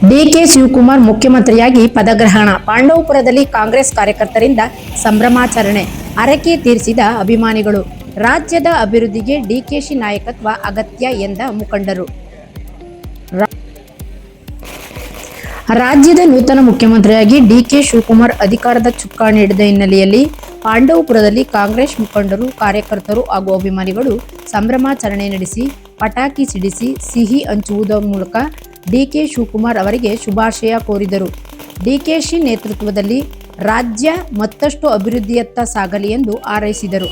DK Shivakumar ಮುಖ್ಯಮಂತ್ರಿಯಾಗಿ ಪದಗ್ರಹಣ. ಪಾಂಡವಪುರದಲ್ಲಿ ಕಾಂಗ್ರೆಸ್ ಕಾರ್ಯಕರ್ತರಿಂದ ಸಂಭ್ರಮಾಚರಣೆ. ಹರಕೆ ತೀರಿಸಿದ ಅಭಿಮಾನಿಗಳು. ರಾಜ್ಯದ ಅಭಿವೃದ್ಧಿಗೆ ಡಿಕೆಶಿ ನಾಯಕತ್ವ ಅಗತ್ಯ ಎಂದ ಮುಖಂಡರು. ರಾಜ್ಯದ ನೂತನ ಮುಖ್ಯಮಂತ್ರಿಯಾಗಿ ಡಿಕೆ ಶಿವಕುಮಾರ್ ಅಧಿಕಾರದ ಚುಕ್ಕಾಣಿ ಹಿಡಿದ ಹಿನ್ನೆಲೆಯಲ್ಲಿ ಪಾಂಡವಪುರದಲ್ಲಿ ಕಾಂಗ್ರೆಸ್ ಮುಖಂಡರು, ಕಾರ್ಯಕರ್ತರು ಹಾಗೂ ಅಭಿಮಾನಿಗಳು ಸಂಭ್ರಮಾಚರಣೆ ನಡೆಸಿ ಪಟಾಕಿ ಸಿಡಿಸಿ ಸಿಹಿ ಹಂಚುವುದರ ಮೂಲಕ ಡಿಕೆ ಶಿವಕುಮಾರ್ ಅವರಿಗೆ ಶುಭಾಶಯ ಕೋರಿದರು. ಡಿಕೆಶಿ ನೇತೃತ್ವದಲ್ಲಿ ರಾಜ್ಯ ಮತ್ತಷ್ಟು ಅಭಿವೃದ್ಧಿಯತ್ತ ಸಾಗಲಿ ಎಂದು ಹಾರೈಸಿದರು.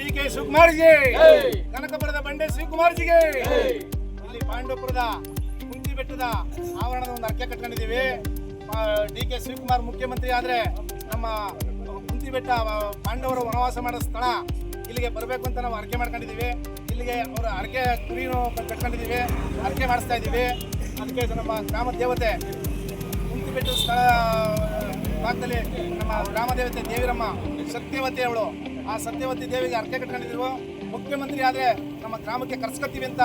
ಡಿಕೆ ಶಿವಕುಮಾರ್ಗೆ, ಕನಕಪುರದ ಬಂಡೆ ಶಿವಕುಮಾರ್ಜಿಗೆ, ಇಲ್ಲಿ ಪಾಂಡವಪುರದ ಕುಂತಿ ಬೆಟ್ಟದ ಆವರಣದ ಒಂದು ಅರ್ಕೆ ಕಟ್ಕೊಂಡಿದ್ದೀವಿ. ಡಿಕೆ ಶಿವಕುಮಾರ್ ಮುಖ್ಯಮಂತ್ರಿ ಆದ್ರೆ ನಮ್ಮ ಕುಂತಿ ಬೆಟ್ಟ ಪಾಂಡವರು ವನವಾಸ ಮಾಡೋ ಸ್ಥಳ, ಇಲ್ಲಿಗೆ ಬರಬೇಕು ಅಂತ ನಾವು ಅರ್ಕೆ ಮಾಡ್ಕೊಂಡಿದ್ದೀವಿ. ಇಲ್ಲಿಗೆ ಅವರ ಅರ್ಕೆ ಕುರಿನೂ ಕಟ್ಕೊಂಡಿದ್ದೀವಿ, ಅರ್ಕೆ ಮಾಡಿಸ್ತಾ ಇದ್ದೀವಿ. ಅದಕ್ಕೆ ನಮ್ಮ ಗ್ರಾಮ ದೇವತೆ ಕುಂತಿ ಬೆಟ್ಟದ ಸ್ಥಳ ಭಾಗದಲ್ಲಿ ನಮ್ಮ ಗ್ರಾಮ ದೇವತೆ ದೇವಿರಮ್ಮ ಸತ್ಯವತಿ ಅವಳು, ಆ ಸತ್ಯವತಿ ದೇವಿಗೆ ಅರ್ಕೆ ಕಟ್ಕೊಂಡಿದ್ದೀವಿ. ಮುಖ್ಯಮಂತ್ರಿ ಆದರೆ ನಮ್ಮ ಗ್ರಾಮಕ್ಕೆ ಕರ್ಸ್ಕೊತೀವಿ ಅಂತ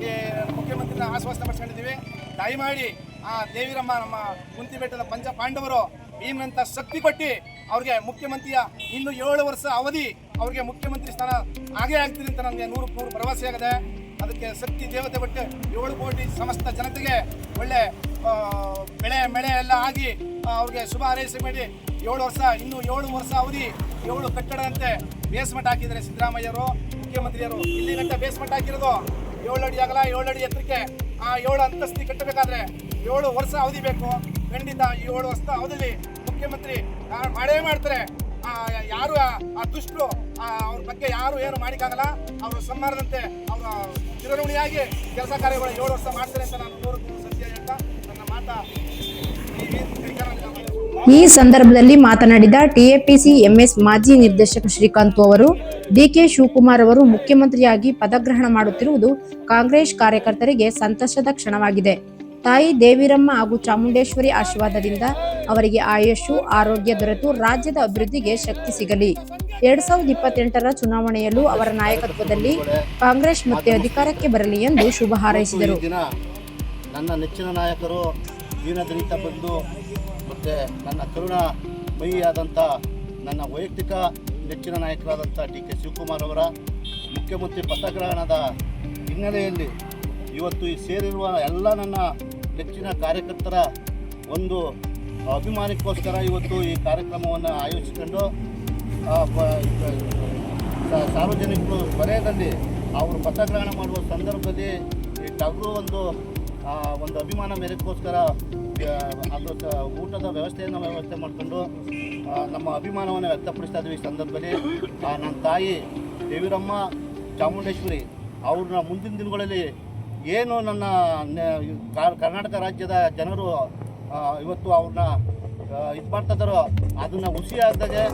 ಈ ಮುಖ್ಯಮಂತ್ರಿನ ಆಶ್ವಾಸನೆ ಪಡಿಸ್ಕೊಂಡಿದ್ದೀವಿ. ದಯಮಾಡಿ ಆ ದೇವಿರಮ್ಮ ನಮ್ಮ ಕುಂತಿ ಬೆಟ್ಟದ ಪಂಚ ಪಾಂಡವರು ಭೀಮನಂತ ಶಕ್ತಿ ಕೊಟ್ಟು ಅವ್ರಿಗೆ ಮುಖ್ಯಮಂತ್ರಿಯ ಇನ್ನು 7 ವರ್ಷ ಅವಧಿ ಅವ್ರಿಗೆ ಮುಖ್ಯಮಂತ್ರಿ ಸ್ಥಾನ ಆಗೇ ಆಗ್ತಿದೆ ಅಂತ ನನಗೆ 100% ಭರವಸೆ ಆಗಿದೆ. ಅದಕ್ಕೆ ಶಕ್ತಿ ದೇವತೆ ಕೊಟ್ಟು 7 ಕೋಟಿ ಸಮಸ್ತ ಜನತೆಗೆ ಒಳ್ಳೆ ಬೆಳೆ ಎಲ್ಲ ಆಗಿ ಅವ್ರಿಗೆ ಶುಭ ಹಾರೈಸಿ ಮಾಡಿ 7 ವರ್ಷ ಇನ್ನು 7 ವರ್ಷ ಅವಧಿ 7 ಕಟ್ಟಡದಂತೆ ಬೇಸ್ಮೆಂಟ್ ಹಾಕಿದ್ದಾರೆ ಸಿದ್ದರಾಮಯ್ಯರು ಮುಖ್ಯಮಂತ್ರಿಯರು. ಇಲ್ಲಿ ಗಂಟೆ ಬೇಸ್ಮೆಂಟ್ ಹಾಕಿರೋದು 7 ಅಡಿ ಅಗಲ 7 ಅಡಿ ಎತ್ತರಕ್ಕೆ. ಆ 7 ಅಂತಸ್ತಿ ಕಟ್ಟಬೇಕಾದ್ರೆ 7 ವರ್ಷ ಅವಧಿ ಬೇಕು. ಖಂಡಿತ ಈ 7 ವರ್ಷದ ಅವಧಿಯಲ್ಲಿ ಮುಖ್ಯಮಂತ್ರಿ ಮಾಡೇ ಮಾಡ್ತಾರೆ. ಯಾರು ಆ ದುಷ್ಟರು ಅವ್ರ ಬಗ್ಗೆ ಯಾರು ಏನು ಮಾಡಿಕಾಗಲ್ಲ. ಅವರು ಸಂಹಾರದಂತೆ ಅವರ ಚಿರಋಣಿಯಾಗಿ ಕೆಲಸ ಕಾರ್ಯಗಳು 7 ವರ್ಷ ಮಾಡ್ತಾರೆ ಅಂತ ನಾನು 100% ಸತ್ಯ ಹೇಳ್ತಾ ನನ್ನ ಮಾತಾ. ಈ ಸಂದರ್ಭದಲ್ಲಿ ಮಾತನಾಡಿದ ಟಿಎಪಿಸಿ ಎಂಎಸ್ ಮಾಜಿ ನಿರ್ದೇಶಕ ಶ್ರೀಕಾಂತ್ ಅವರು, ಡಿಕೆ ಶಿವಕುಮಾರ್ ಅವರು ಮುಖ್ಯಮಂತ್ರಿಯಾಗಿ ಪದಗ್ರಹಣ ಮಾಡುತ್ತಿರುವುದು ಕಾಂಗ್ರೆಸ್ ಕಾರ್ಯಕರ್ತರಿಗೆ ಸಂತಸದ ಕ್ಷಣವಾಗಿದೆ. ತಾಯಿ ದೇವಿರಮ್ಮ ಹಾಗೂ ಚಾಮುಂಡೇಶ್ವರಿ ಆಶೀರ್ವಾದದಿಂದ ಅವರಿಗೆ ಆಯುಷು ಆರೋಗ್ಯ ದೊರೆತು ರಾಜ್ಯದ ಅಭಿವೃದ್ಧಿಗೆ ಶಕ್ತಿ ಸಿಗಲಿ. 2028ರ ಚುನಾವಣೆಯಲ್ಲೂ ಅವರ ನಾಯಕತ್ವದಲ್ಲಿ ಕಾಂಗ್ರೆಸ್ ಮತ್ತೆ ಅಧಿಕಾರಕ್ಕೆ ಬರಲಿ ಎಂದು ಶುಭ ಹಾರೈಸಿದರು. ನನ್ನ ನೆಚ್ಚಿನ ನಾಯಕರು ದೀನದಲಿತ ಬಂದು ಮತ್ತು ನನ್ನ ಕರುಣಾಮಯಿಯಾದಂಥ ನನ್ನ ವೈಯಕ್ತಿಕ ನೆಚ್ಚಿನ ನಾಯಕರಾದಂಥ ಡಿಕೆ ಶಿವಕುಮಾರ್ ಅವರ ಮುಖ್ಯಮಂತ್ರಿ ಪದಗ್ರಹಣದ ಹಿನ್ನೆಲೆಯಲ್ಲಿ ಇವತ್ತು ಈ ಸೇರಿರುವ ಎಲ್ಲ ನನ್ನ ನೆಚ್ಚಿನ ಕಾರ್ಯಕರ್ತರ ಒಂದು ಅಭಿಮಾನಕ್ಕೋಸ್ಕರ ಇವತ್ತು ಈ ಕಾರ್ಯಕ್ರಮವನ್ನು ಆಯೋಜಿಸಿಕೊಂಡು ಸಾರ್ವಜನಿಕರು ವಲಯದಲ್ಲಿ ಅವರು ಪದಗ್ರಹಣ ಮಾಡುವ ಸಂದರ್ಭದಲ್ಲಿ ಈ ಟಗರು ಒಂದು ಅಭಿಮಾನ ಮೇರೆಗೋಸ್ಕರ ಅದು ಊಟದ ವ್ಯವಸ್ಥೆ ಮಾಡಿಕೊಂಡು ನಮ್ಮ ಅಭಿಮಾನವನ್ನು ವ್ಯಕ್ತಪಡಿಸ್ತಾ ಇದ್ದೀವಿ. ಈ ಸಂದರ್ಭದಲ್ಲಿ ನನ್ನ ತಾಯಿ ದೇವಿರಮ್ಮ ಚಾಮುಂಡೇಶ್ವರಿ ಅವ್ರನ್ನ ಮುಂದಿನ ದಿನಗಳಲ್ಲಿ ಏನು ನನ್ನ ಕರ್ನಾಟಕ ರಾಜ್ಯದ ಜನರು ಇವತ್ತು ಅವ್ರನ್ನ ಇದು ಮಾಡ್ತಾ ಇದ್ದಾರೋ ಅದನ್ನು ಹುಸಿಯಾಗದಾಗೆ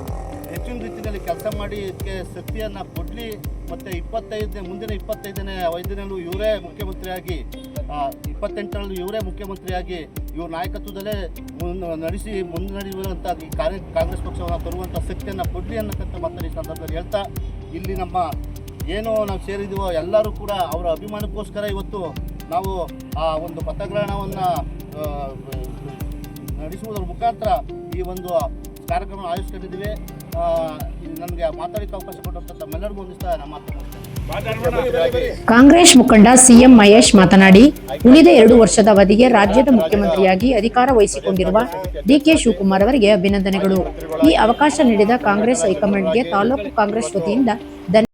ಹೆಚ್ಚಿನ ರೀತಿಯಲ್ಲಿ ಕೆಲಸ ಮಾಡಿ ಇದಕ್ಕೆ ಶಕ್ತಿಯನ್ನು ಕೊಡಲಿ. ಮತ್ತು ಮುಂದಿನ 25ನೇ ಅವಧಿನಲ್ಲೂ ಇವರೇ ಮುಖ್ಯಮಂತ್ರಿಯಾಗಿ 28ರಲ್ಲಿ ಇವರೇ ಮುಖ್ಯಮಂತ್ರಿಯಾಗಿ ಇವ್ರ ನಾಯಕತ್ವದಲ್ಲೇ ಮುನ್ನಡೆಯುವಂಥ ಈ ಕಾಂಗ್ರೆಸ್ ಪಕ್ಷವನ್ನು ತರುವಂಥ ಶಕ್ತಿಯನ್ನು ಕೊಡಲಿ ಅನ್ನತಕ್ಕಂಥ ಮಾತನ್ನು ಈ ಸಂದರ್ಭದಲ್ಲಿ ಹೇಳ್ತಾ, ಇಲ್ಲಿ ನಮ್ಮ ಏನೋ ನಾವು ಸೇರಿದ್ದೀವೋ ಎಲ್ಲರೂ ಕೂಡ ಅವರ ಅಭಿಮಾನಕ್ಕೋಸ್ಕರ ಇವತ್ತು ನಾವು ಆ ಒಂದು ಪದಗ್ರಹಣವನ್ನು ನಡೆಸುವುದರ ಮುಖಾಂತರ ಈ ಒಂದು ಕಾರ್ಯಕ್ರಮ ಆಯೋಜಿಸ್ಕೊಂಡಿದ್ದೀವಿ. ನನಗೆ ಮಾತಾಡಲಿಕ್ಕೆ ಅವಕಾಶ ಕೊಟ್ಟಂತ ತಮ್ಮೆಲ್ಲರಿಗೂ ಒಂದಿಸ್ತಾ ನಮ್ಮ ಮಾತನಾಡ್ತೀನಿ. ಕಾಂಗ್ರೆಸ್ ಮುಖಂಡ ಸಿಎಂ ಮಹೇಶ್ ಮಾತನಾಡಿ, ಉಳಿದ 2 ವರ್ಷದ ಅವಧಿಗೆ ರಾಜ್ಯದ ಮುಖ್ಯಮಂತ್ರಿಯಾಗಿ ಅಧಿಕಾರ ವಹಿಸಿಕೊಂಡಿರುವ ಡಿಕೆ ಶಿವಕುಮಾರ್ ಅವರಿಗೆ ಅಭಿನಂದನೆಗಳು. ಈ ಅವಕಾಶ ನೀಡಿದ ಕಾಂಗ್ರೆಸ್ ಹೈಕಮಾಂಡ್ಗೆ ತಾಲೂಕು ಕಾಂಗ್ರೆಸ್ ವತಿಯಿಂದ ಧನ್ಯವಾದ.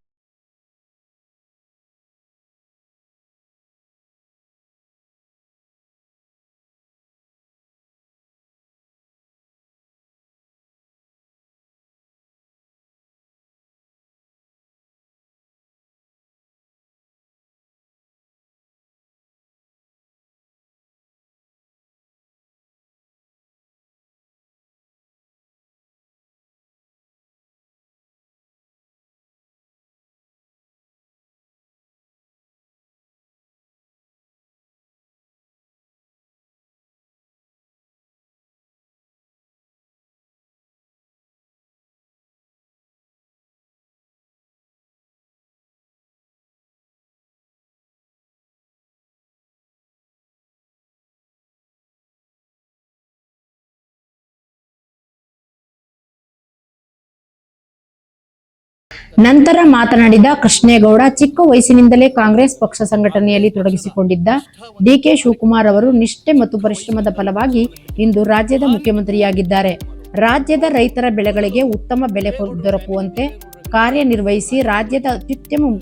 ನಂತರ ಮಾತನಾಡಿದ ಕೃಷ್ಣೇಗೌಡ, ಚಿಕ್ಕ ವಯಸ್ಸಿನಿಂದಲೇ ಕಾಂಗ್ರೆಸ್ ಪಕ್ಷ ಸಂಘಟನೆಯಲ್ಲಿ ತೊಡಗಿಸಿಕೊಂಡಿದ್ದ ಡಿಕೆ ಶಿವಕುಮಾರ್ ಅವರು ನಿಷ್ಠೆ ಮತ್ತು ಪರಿಶ್ರಮದ ಫಲವಾಗಿ ಇಂದು ರಾಜ್ಯದ ಮುಖ್ಯಮಂತ್ರಿಯಾಗಿದ್ದಾರೆ. ರಾಜ್ಯದ ರೈತರ ಬೆಳೆಗಳಿಗೆ ಉತ್ತಮ ಬೆಲೆ ದೊರಕುವಂತೆ ಕಾರ್ಯನಿರ್ವಹಿಸಿ ರಾಜ್ಯದ ಅತ್ಯುತ್ತಮ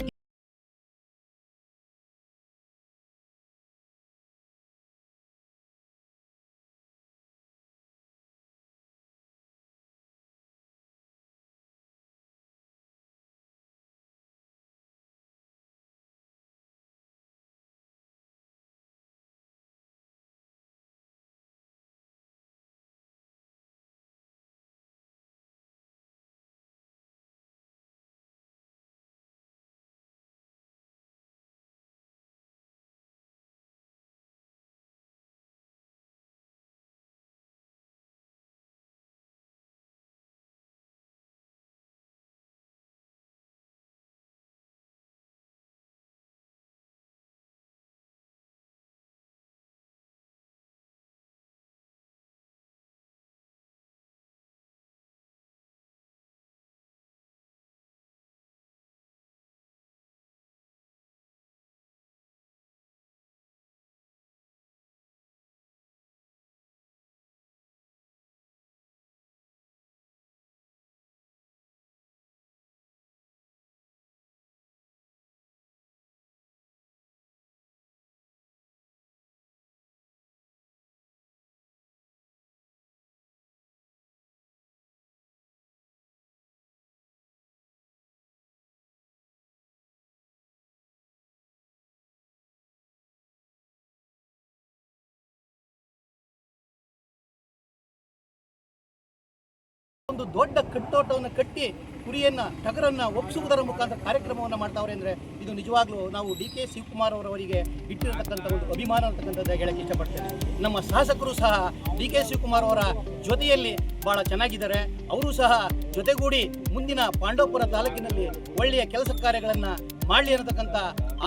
ಒಂದು ದೊಡ್ಡ ಕಟ್ಟೋಟವನ್ನು ಕಟ್ಟಿ ಕುರಿಯನ್ನ ಟಗರನ್ನ ಒಪ್ಪಿಸುವುದರ ಮುಖಾಂತರ ಕಾರ್ಯಕ್ರಮವನ್ನು ಮಾಡ್ತಾವ್ರೆ ಅಂದರೆ ಇದು ನಿಜವಾಗ್ಲೂ ನಾವು ಡಿ.ಕೆ. ಶಿವಕುಮಾರ್ ಅವರವರಿಗೆ ಇಟ್ಟಿರತಕ್ಕಂಥ ಒಂದು ಅಭಿಮಾನ ಅಂತಕ್ಕಂಥದ್ದು ಹೇಳಕ್ಕೆ ಇಷ್ಟಪಡ್ತೇನೆ. ನಮ್ಮ ಶಾಸಕರು ಸಹ ಡಿ.ಕೆ. ಶಿವಕುಮಾರ್ ಅವರ ಜೊತೆಯಲ್ಲಿ ಭಾಳ ಚೆನ್ನಾಗಿದ್ದಾರೆ. ಅವರು ಸಹ ಜೊತೆಗೂಡಿ ಮುಂದಿನ ಪಾಂಡವಪುರ ತಾಲೂಕಿನಲ್ಲಿ ಒಳ್ಳೆಯ ಕೆಲಸ ಕಾರ್ಯಗಳನ್ನು ಮಾಡಲಿ ಅನ್ನತಕ್ಕಂಥ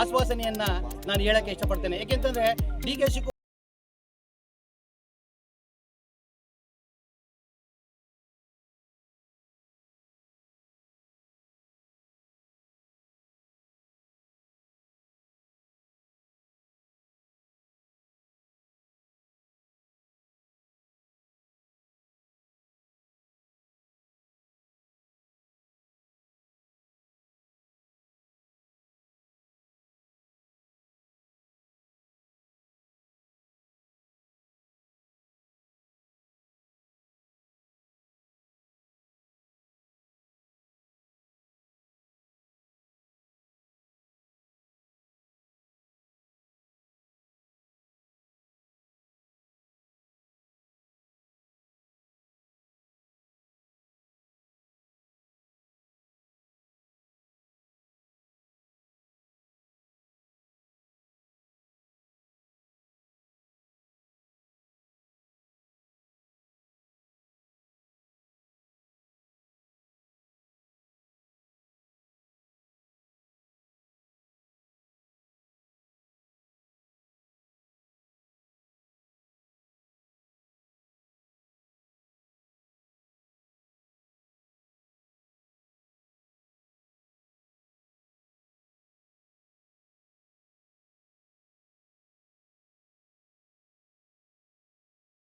ಆಶ್ವಾಸನೆಯನ್ನ ನಾನು ಹೇಳಕ್ಕೆ ಇಷ್ಟಪಡ್ತೇನೆ. ಏಕೆಂತಂದ್ರೆ ಡಿ.ಕೆ. ಶಿವಕುಮಾರ್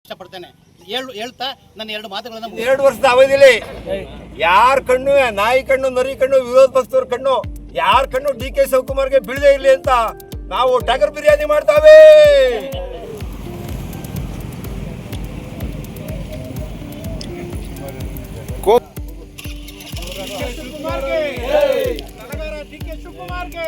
ಇಷ್ಟಪಡ್ತೇನೆ. ಹೇಳ್ತಾ ನನ್ನ ಎರಡು ಮಾತುಗಳನ್ನು 2 ವರ್ಷದ ಅವಧಿಯಲ್ಲಿ ಯಾರ ಕಣ್ಣು, ನಾಯಿ ಕಣ್ಣು, ನರಿ ಕಣ್ಣು, ವಿರೋಧ ಪಕ್ಷದವ್ರ ಕಣ್ಣು, ಯಾರ ಕಣ್ಣು ಡಿ.ಕೆ. ಶಿವಕುಮಾರ್ಗೆ ಬೀಳದೇ ಇರಲಿ ಅಂತ ನಾವು ಟಗರ್ ಬಿರಿಯಾನಿ ಮಾಡ್ತಾವೆ. ಡಿ.ಕೆ. ಶಿವಕುಮಾರ್ಗೆ